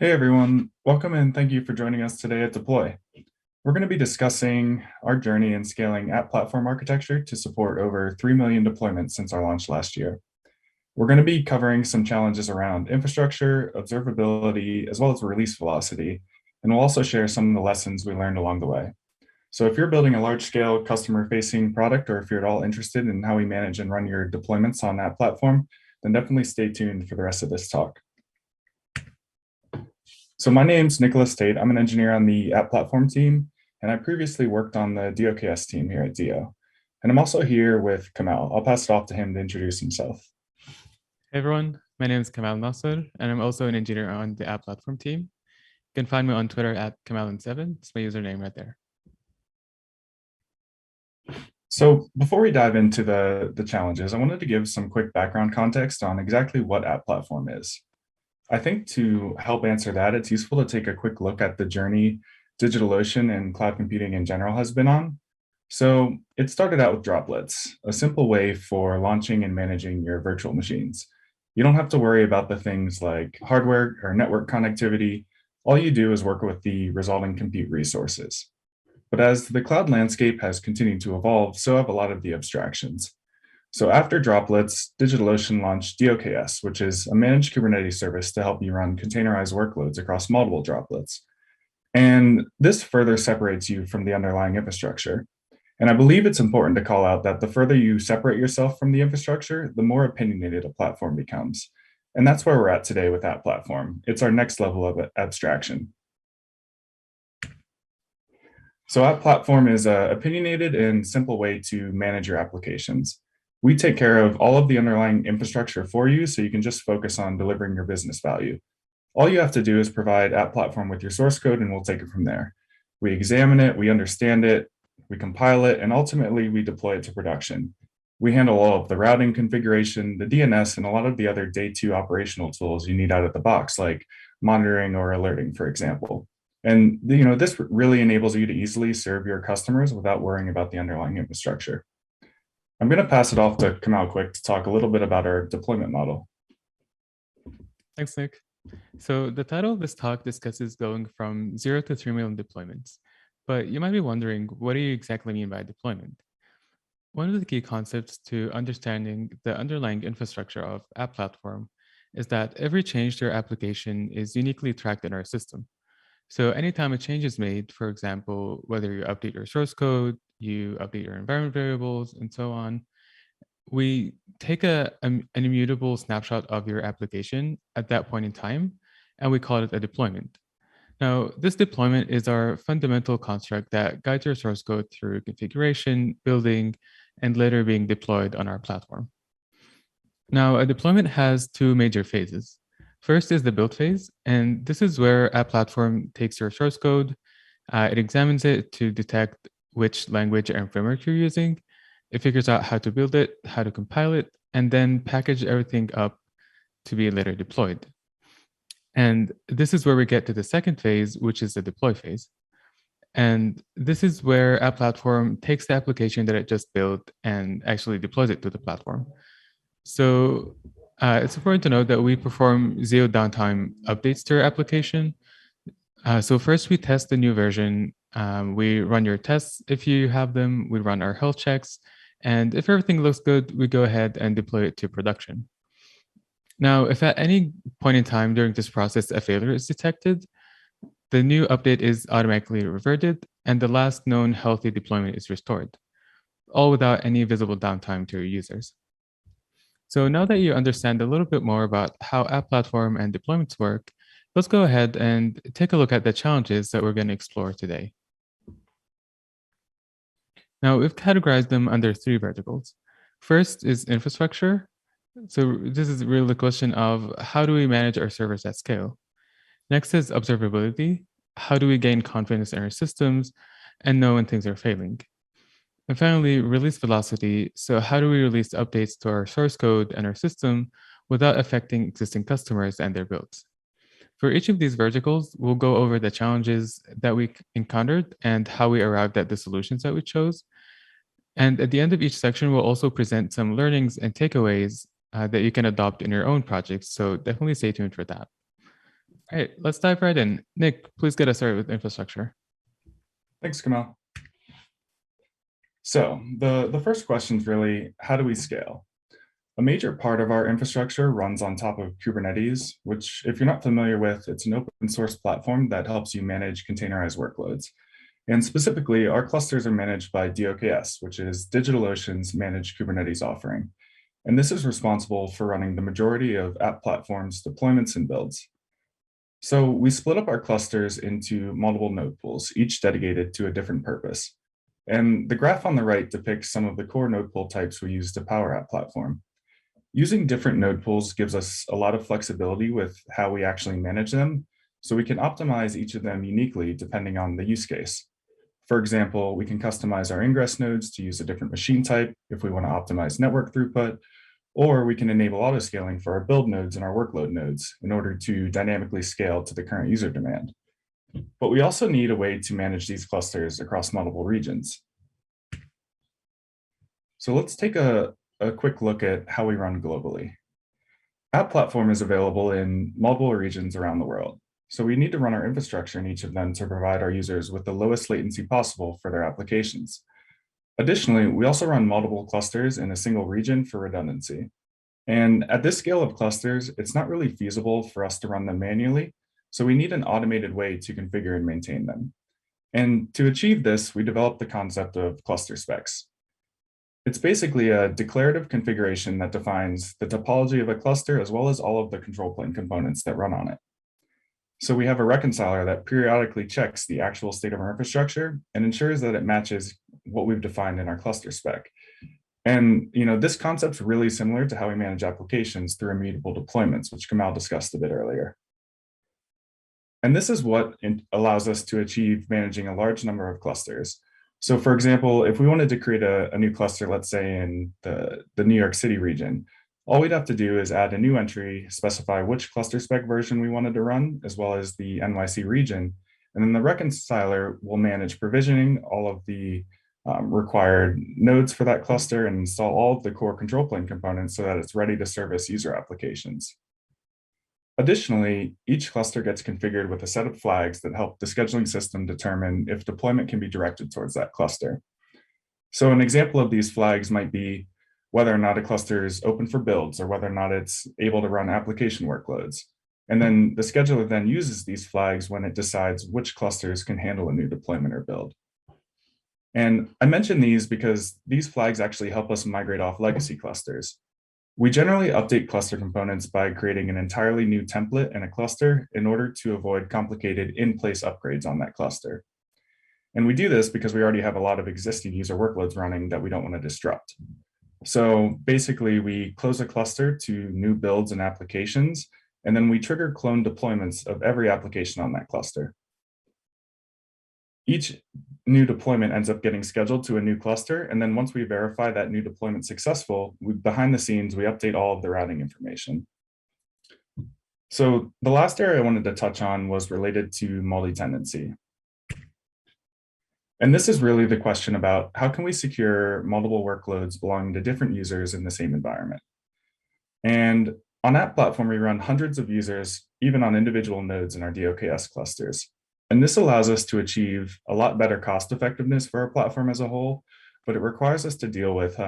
Hey everyone, welcome and thank you for joining us today at Deploy. We're going to be discussing our journey in scaling app platform architecture to support over 3 million deployments since our launch last year. We're going to be covering some challenges around infrastructure, observability, as well as release velocity, and we'll also share some of the lessons we learned along the way. So if you're building a large-scale customer-facing product, or if you're at all interested in how we manage and run your deployments on that platform, then definitely stay tuned for the rest of this talk. So my name's Nicholas Tate. I'm an engineer on the app platform team, and I previously worked on the DOKS team here at DO. And I'm also here with Kamal. I'll pass it off to him to introduce himself. Hey everyone, my name is Kamal Nasser, and I'm also an engineer on the app platform team. You can find me on Twitter at Kamalin7. It's my username right there. So before we dive into the challenges, I wanted to give some quick background context on exactly what app platform is. I think to help answer that, it's useful to take a quick look at the journey DigitalOcean and cloud computing in general has been on. So it started out with Droplets, a simple way for launching and managing your virtual machines. You don't have to worry about the things like hardware or network connectivity. All you do is work with the resulting compute resources. But as the cloud landscape has continued to evolve, so have a lot of the abstractions. So after Droplets, DigitalOcean launched DOKS, which is a managed Kubernetes service to help you run containerized workloads across multiple droplets. And this further separates you from the underlying infrastructure. And I believe it's important to call out that the further you separate yourself from the infrastructure, the more opinionated a platform becomes. And that's where we're at today with that platform. It's our next level of abstraction. So App Platform is an opinionated and simple way to manage your applications. We take care of all of the underlying infrastructure for you, so you can just focus on delivering your business value. All you have to do is provide App Platform with your source code, and we'll take it from there. We examine it, we understand it, we compile it, and ultimately we deploy it to production. We handle all of the routing configuration, the DNS, and a lot of the other day two operational tools you need out of the box, like monitoring or alerting, for example. And this really enables you to easily serve your customers without worrying about the underlying infrastructure. I'm going to pass it off to Kamal quick to talk a little bit about our deployment model. Thanks, Nick. So the title of this talk discusses going from 0 to 3 million deployments. But you might be wondering, what do you exactly mean by deployment? One of the key concepts to understanding the underlying infrastructure of App Platform is that every change to your application is uniquely tracked in our system. So anytime a change is made, for example, whether you update your source code, you update your environment variables, and so on, we take an immutable snapshot of your application at that point in time, and we call it a deployment. Now, this deployment is our fundamental construct that guides your source code through configuration, building, and later being deployed on our platform. Now, a deployment has two major phases. First is the build phase, and this is where App Platform takes your source code, it examines it to detect which language and framework you're using. It figures out how to build it, how to compile it, and then package everything up to be later deployed. And this is where we get to the second phase, which is the deploy phase. And this is where App Platform takes the application that it just built and actually deploys it to the platform. So it's important to note that we perform zero downtime updates to our application. So first we test the new version. We run your tests if you have them. We run our health checks. And if everything looks good, we go ahead and deploy it to production. Now, if at any point in time during this process a failure is detected, the new update is automatically reverted and the last known healthy deployment is restored, all without any visible downtime to your users. So now that you understand a little bit more about how App Platform and deployments work, let's go ahead and take a look at the challenges that we're going to explore today. Now, we've categorized them under three verticals. First is infrastructure. So this is really the question of how do we manage our servers at scale? Next is observability. How do we gain confidence in our systems and know when things are failing? And finally, release velocity. So how do we release updates to our source code and our system without affecting existing customers and their builds? For each of these verticals, we'll go over the challenges that we encountered and how we arrived at the solutions that we chose. And at the end of each section, we'll also present some learnings and takeaways that you can adopt in your own projects. So definitely stay tuned for that. All right, let's dive right in. Nick, please get us started with infrastructure. Thanks, Kamal. So the first question is really, how do we scale? A major part of our infrastructure runs on top of Kubernetes, which, if you're not familiar with, it's an open source platform that helps you manage containerized workloads. And specifically, our clusters are managed by DOKS, which is DigitalOcean's managed Kubernetes offering. And this is responsible for running the majority of App Platform's deployments and builds. So we split up our clusters into multiple node pools, each dedicated to a different purpose. And the graph on the right depicts some of the core node pool types we use to power App Platform. Using different node pools gives us a lot of flexibility with how we actually manage them, so we can optimize each of them uniquely depending on the use case. For example, we can customize our ingress nodes to use a different machine type if we want to optimize network throughput, or we can enable autoscaling for our build nodes and our workload nodes in order to dynamically scale to the current user demand. But we also need a way to manage these clusters across multiple regions. So let's take a quick look at how we run globally. App Platform is available in multiple regions around the world. So we need to run our infrastructure in each of them to provide our users with the lowest latency possible for their applications. Additionally, we also run multiple clusters in a single region for redundancy. And at this scale of clusters, it's not really feasible for us to run them manually, so we need an automated way to configure and maintain them. And to achieve this, we developed the concept of cluster specs. It's basically a declarative configuration that defines the topology of a cluster as well as all of the control plane components that run on it. So we have a reconciler that periodically checks the actual state of our infrastructure and ensures that it matches what we've defined in our cluster spec. And this concept's really similar to how we manage applications through immutable deployments, which Kamal discussed a bit earlier. And this is what allows us to achieve managing a large number of clusters. So for example, if we wanted to create a new cluster, let's say in the New York City region, all we'd have to do is add a new entry, specify which cluster spec version we wanted to run, as well as the NYC region. And then the reconciler will manage provisioning all of the required nodes for that cluster and install all of the core control plane components so that it's ready to service user applications. Additionally, each cluster gets configured with a set of flags that help the scheduling system determine if deployment can be directed towards that cluster. So an example of these flags might be whether or not a cluster is open for builds or whether or not it's able to run application workloads. And then the scheduler then uses these flags when it decides which clusters can handle a new deployment or build. And I mention these because these flags actually help us migrate off legacy clusters. We generally update cluster components by creating an entirely new template in a cluster in order to avoid complicated in-place upgrades on that cluster. And we do this because we already have a lot of existing user workloads running that we don't want to disrupt. So basically, we close a cluster to new builds and applications, and then we trigger clone deployments of every application on that cluster. Each new deployment ends up getting scheduled to a new cluster, and then once we verify that new deployment successful, behind the scenes, we update all of the routing information. So the last area I wanted to touch on was related to multi-tenancy. And this is really the question about how can we secure multiple workloads belonging to different users in the same environment? And on App Platform, we run hundreds of users, even on individual nodes in our DOKS clusters. And this allows us to achieve a lot better cost effectiveness for our platform as a whole, but it requires us to deal with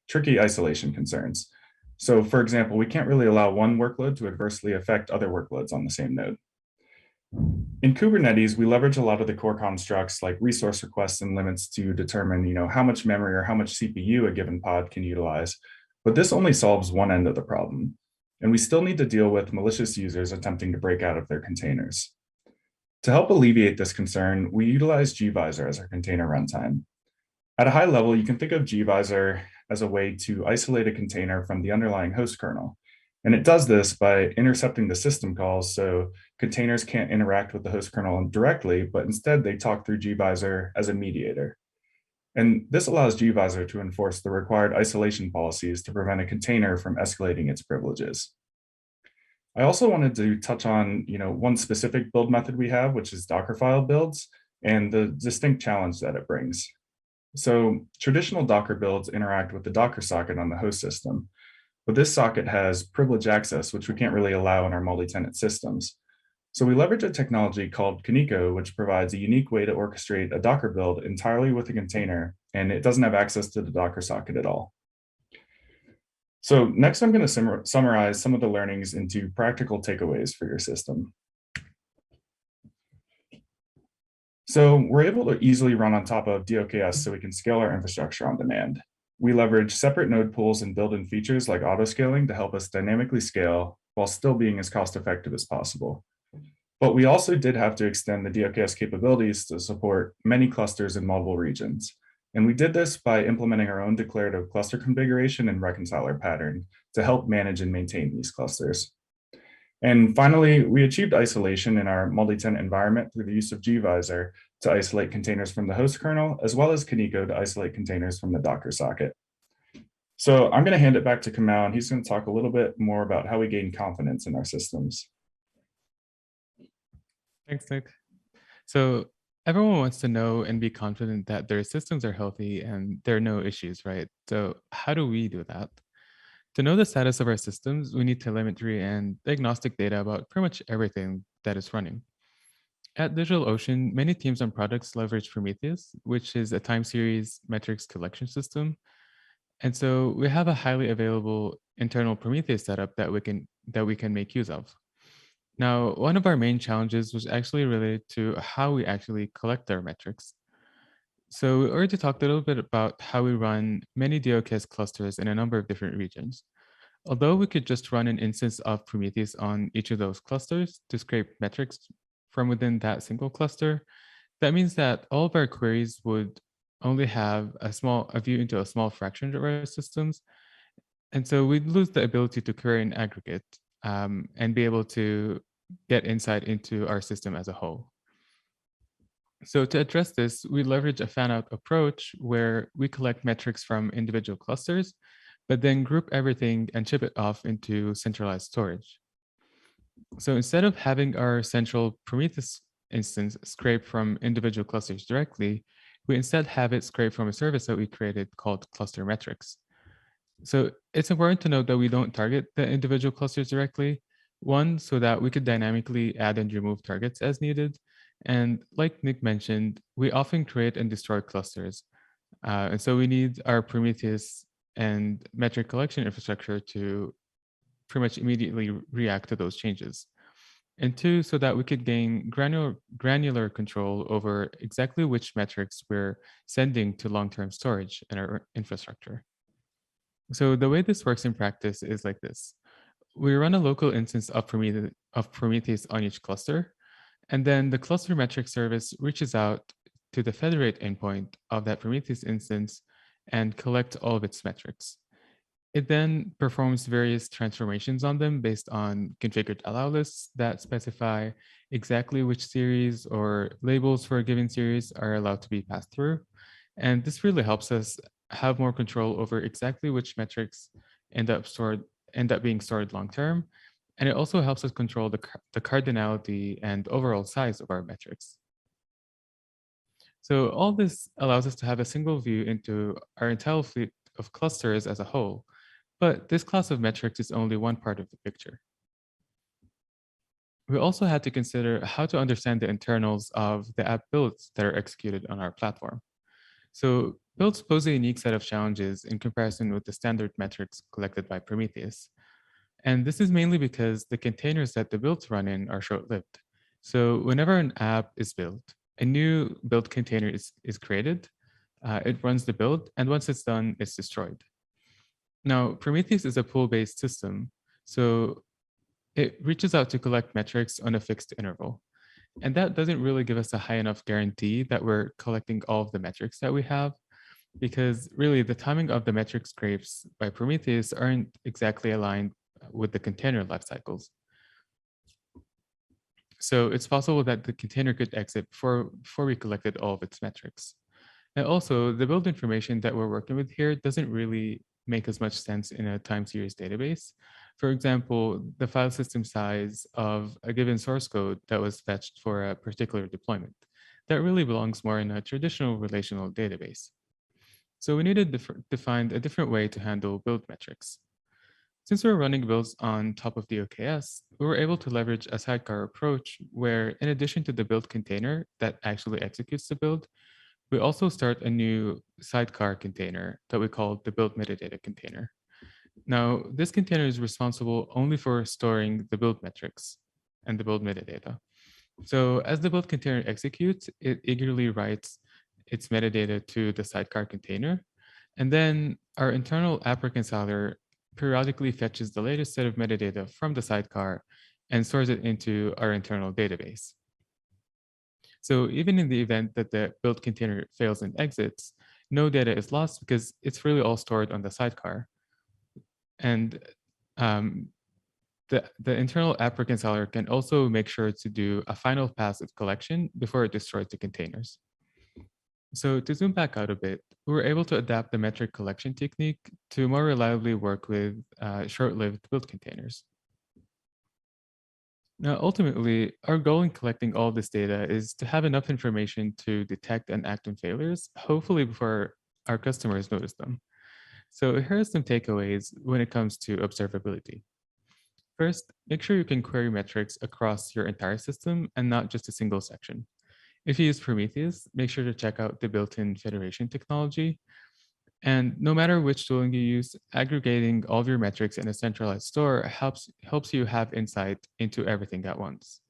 tricky isolation concerns. So for example, we can't really allow one workload to adversely affect other workloads on the same node. In Kubernetes, we leverage a lot of the core constructs like resource requests and limits to determine how much memory or how much CPU a given pod can utilize. But this only solves one end of the problem. And we still need to deal with malicious users attempting to break out of their containers. To help alleviate this concern, we utilize gvisor as our container runtime. At a high level, you can think of gvisor as a way to isolate a container from the underlying host kernel. And it does this by intercepting the system calls, so containers can't interact with the host kernel directly, but instead they talk through gvisor as a mediator. And this allows gvisor to enforce the required isolation policies to prevent a container from escalating its privileges. I also wanted to touch on one specific build method we have, which is Dockerfile builds, and the distinct challenge that it brings. So traditional Docker builds interact with the Docker socket on the host system, but this socket has privileged access, which we can't really allow in our multi-tenant systems. So we leverage a technology called Kaneko, which provides a unique way to orchestrate a Docker build entirely with a container, and it doesn't have access to the Docker socket at all. So next, I'm going to summarize some of the learnings into practical takeaways for your system. So we're able to easily run on top of DOKS so we can scale our infrastructure on demand. We leverage separate node pools and built-in features like auto-scaling to help us dynamically scale while still being as cost-effective as possible. But we also did have to extend the DOKS capabilities to support many clusters in multiple regions. And we did this by implementing our own declarative cluster configuration and reconciler pattern to help manage and maintain these clusters. And finally, we achieved isolation in our multi-tenant environment through the use of gvisor to isolate containers from the host kernel, as well as Kaneko to isolate containers from the Docker socket. So I'm going to hand it back to Kamau, and he's going to talk a little bit more about how we gain confidence in our systems. Thanks, Nick. So everyone wants to know and be confident that their systems are healthy and there are no issues, right? So how do we do that? To know the status of our systems, we need telemetry and diagnostic data about pretty much everything that is running. At DigitalOcean, many teams and products leverage Prometheus, which is a time series metrics collection system. And so we have a highly available internal Prometheus setup that we can make use of. Now, one of our main challenges was actually related to how we actually collect our metrics. So we already talked a little bit about how we run many DOKS clusters in a number of different regions. Although we could just run an instance of Prometheus on each of those clusters to scrape metrics from within that single cluster, that means that all of our queries would only have a view into a small fraction of our systems. And so we'd lose the ability to query in aggregate and be able to get insight into our system as a whole. So to address this, we leverage a fan-out approach where we collect metrics from individual clusters, but then group everything and ship it off into centralized storage. So instead of having our central Prometheus instance scrape from individual clusters directly, we instead have it scrape from a service that we created called Cluster Metrics. So it's important to note that we don't target the individual clusters directly. One, so that we could dynamically add and remove targets as needed. And like Nick mentioned, we often create and destroy clusters. And so we need our Prometheus and metric collection infrastructure to pretty much immediately react to those changes. And two, so that we could gain granular control over exactly which metrics we're sending to long-term storage in our infrastructure. So the way this works in practice is like this. We run a local instance of Prometheus on each cluster, and then the cluster metric service reaches out to the federate endpoint of that Prometheus instance and collect all of its metrics. It then performs various transformations on them based on configured allow lists that specify exactly which series or labels for a given series are allowed to be passed through. And this really helps us have more control over exactly which metrics end up being stored long-term. And it also helps us control the cardinality and overall size of our metrics. So all this allows us to have a single view into our entire fleet of clusters as a whole. But this class of metrics is only one part of the picture. We also had to consider how to understand the internals of the app builds that are executed on our platform. So builds pose a unique set of challenges in comparison with the standard metrics collected by Prometheus. And this is mainly because the containers that the builds run in are short-lived. So whenever an app is built, a new build container is created, it runs the build, and once it's done, it's destroyed. Now, Prometheus is a pool-based system, so it reaches out to collect metrics on a fixed interval. And that doesn't really give us a high enough guarantee that we're collecting all of the metrics that we have, because really the timing of the metric scrapes by Prometheus aren't exactly aligned with the container life cycles. So it's possible that the container could exit before we collected all of its metrics. And also, the build information that we're working with here doesn't really make as much sense in a time series database. For example, the file system size of a given source code that was fetched for a particular deployment. That really belongs more in a traditional relational database. So we needed to find a different way to handle build metrics. Since we're running builds on top of the OKS, we were able to leverage a sidecar approach where, in addition to the build container that actually executes the build, we also start a new sidecar container that we call the build metadata container. Now, this container is responsible only for storing the build metrics and the build metadata. So as the build container executes, it eagerly writes its metadata to the sidecar container. And then our internal app reconciler periodically fetches the latest set of metadata from the sidecar and stores it into our internal database. So even in the event that the build container fails and exits, no data is lost because it's really all stored on the sidecar. And um, the internal app reconciler can also make sure to do a final pass of collection before it destroys the containers. So to zoom back out a bit, we were able to adapt the metric collection technique to more reliably work with short-lived build containers. Now, ultimately, our goal in collecting all this data is to have enough information to detect and act on failures, hopefully before our customers notice them. So here are some takeaways when it comes to observability. First, make sure you can query metrics across your entire system and not just a single section. If you use Prometheus, make sure to check out the built-in federation technology. And no matter which tooling you use, aggregating all of your metrics in a centralized store helps you have insight into everything at once.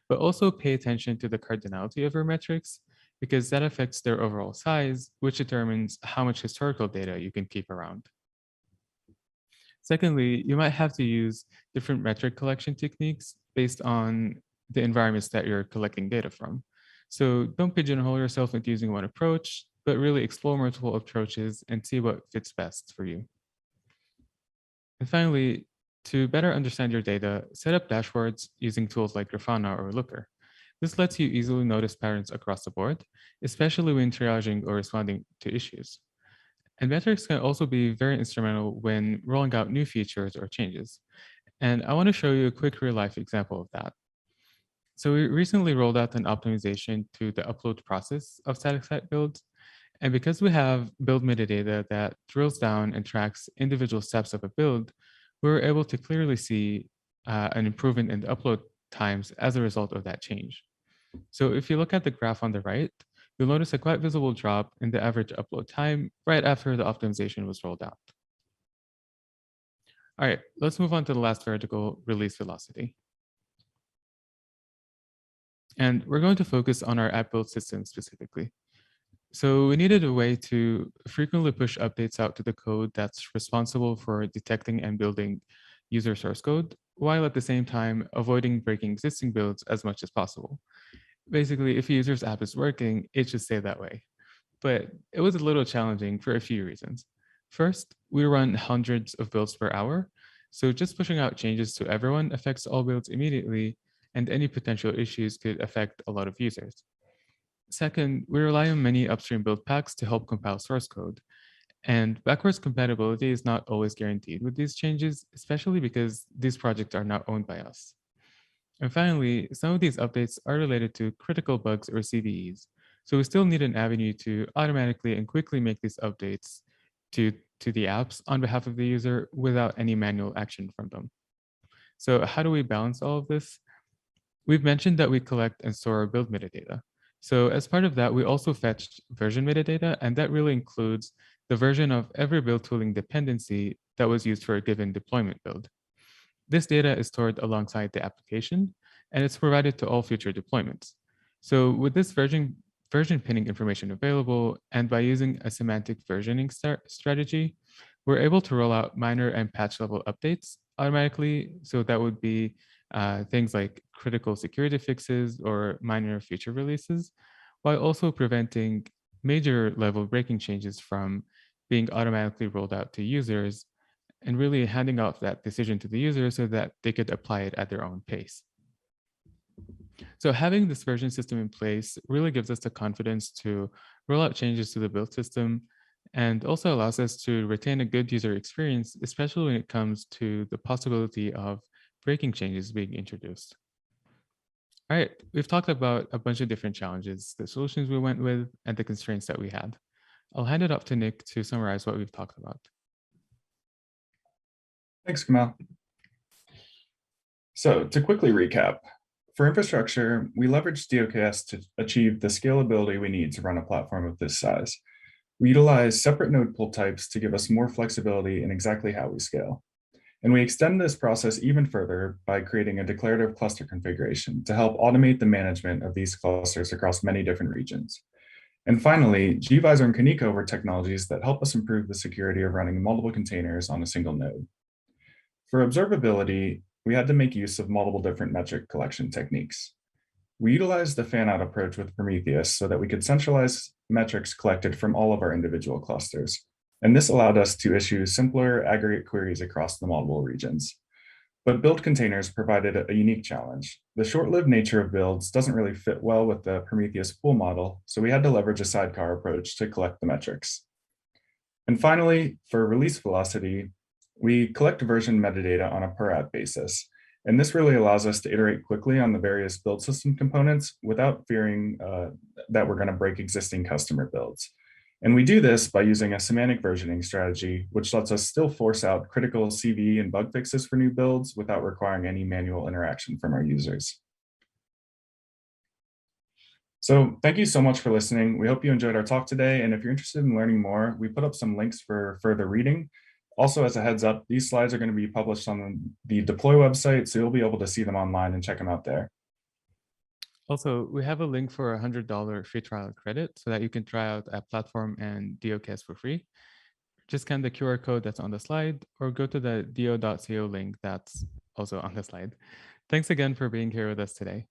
But also pay attention to the cardinality of your metrics because that affects their overall size, which determines how much historical data you can keep around. Secondly, you might have to use different metric collection techniques based on the environments that you're collecting data from. So don't pigeonhole yourself into using one approach, but really explore multiple approaches and see what fits best for you. And finally, to better understand your data, set up dashboards using tools like Grafana or Looker. This lets you easily notice patterns across the board, especially when triaging or responding to issues. And metrics can also be very instrumental when rolling out new features or changes. And I want to show you a quick real life example of that. So we recently rolled out an optimization to the upload process of static site builds. And because we have build metadata that drills down and tracks individual steps of a build, we were able to clearly see an improvement in the upload times as a result of that change. So if you look at the graph on the right, you'll notice a quite visible drop in the average upload time right after the optimization was rolled out. All right, let's move on to the last vertical, release velocity. And we're going to focus on our app build system specifically. So we needed a way to frequently push updates out to the code that's responsible for detecting and building user source code, while at the same time avoiding breaking existing builds as much as possible. Basically, if a user's app is working, it should stay that way. But it was a little challenging for a few reasons. First, we run hundreds of builds per hour, so just pushing out changes to everyone affects all builds immediately, and any potential issues could affect a lot of users. Second, we rely on many upstream build packs to help compile source code, and backwards compatibility is not always guaranteed with these changes, especially because these projects are not owned by us. And finally, some of these updates are related to critical bugs or CVEs. So we still need an avenue to automatically and quickly make these updates to the apps on behalf of the user without any manual action from them. So how do we balance all of this? We've mentioned that we collect and store our build metadata. So as part of that, we also fetched version metadata, and that really includes the version of every build tooling dependency that was used for a given deployment build. This data is stored alongside the application, and it's provided to all future deployments. So with this version pinning information available, and by using a semantic versioning strategy, we're able to roll out minor and patch level updates automatically. So that would be things like critical security fixes or minor feature releases, while also preventing major level breaking changes from being automatically rolled out to users and really handing off that decision to the user so that they could apply it at their own pace. So having this version system in place really gives us the confidence to roll out changes to the build system and also allows us to retain a good user experience, especially when it comes to the possibility of breaking changes being introduced. All right, we've talked about a bunch of different challenges, the solutions we went with, and the constraints that we had. I'll hand it up to Nick to summarize what we've talked about. Thanks, Kamal. So to quickly recap, for infrastructure, we leverage DOKS to achieve the scalability we need to run a platform of this size. We utilize separate node pool types to give us more flexibility in exactly how we scale. And we extend this process even further by creating a declarative cluster configuration to help automate the management of these clusters across many different regions. And finally, gvisor and Kaneko were technologies that help us improve the security of running multiple containers on a single node. For observability, we had to make use of multiple different metric collection techniques. We utilized the fan-out approach with Prometheus so that we could centralize metrics collected from all of our individual clusters. And this allowed us to issue simpler aggregate queries across the multiple regions. But build containers provided a unique challenge. The short-lived nature of builds doesn't really fit well with the Prometheus pool model, so we had to leverage a sidecar approach to collect the metrics. And finally, for release velocity, we collect version metadata on a per app basis. And this really allows us to iterate quickly on the various build system components without fearing that we're going to break existing customer builds. And we do this by using a semantic versioning strategy, which lets us still force out critical CV and bug fixes for new builds without requiring any manual interaction from our users. So thank you so much for listening. We hope you enjoyed our talk today. And if you're interested in learning more, we put up some links for further reading. Also, as a heads up, these slides are going to be published on the Deploy website, so you'll be able to see them online and check them out there. Also, we have a link for a $100 free trial credit so that you can try out App Platform and DOKS for free. Just scan the QR code that's on the slide or go to the do.co link that's also on the slide. Thanks again for being here with us today.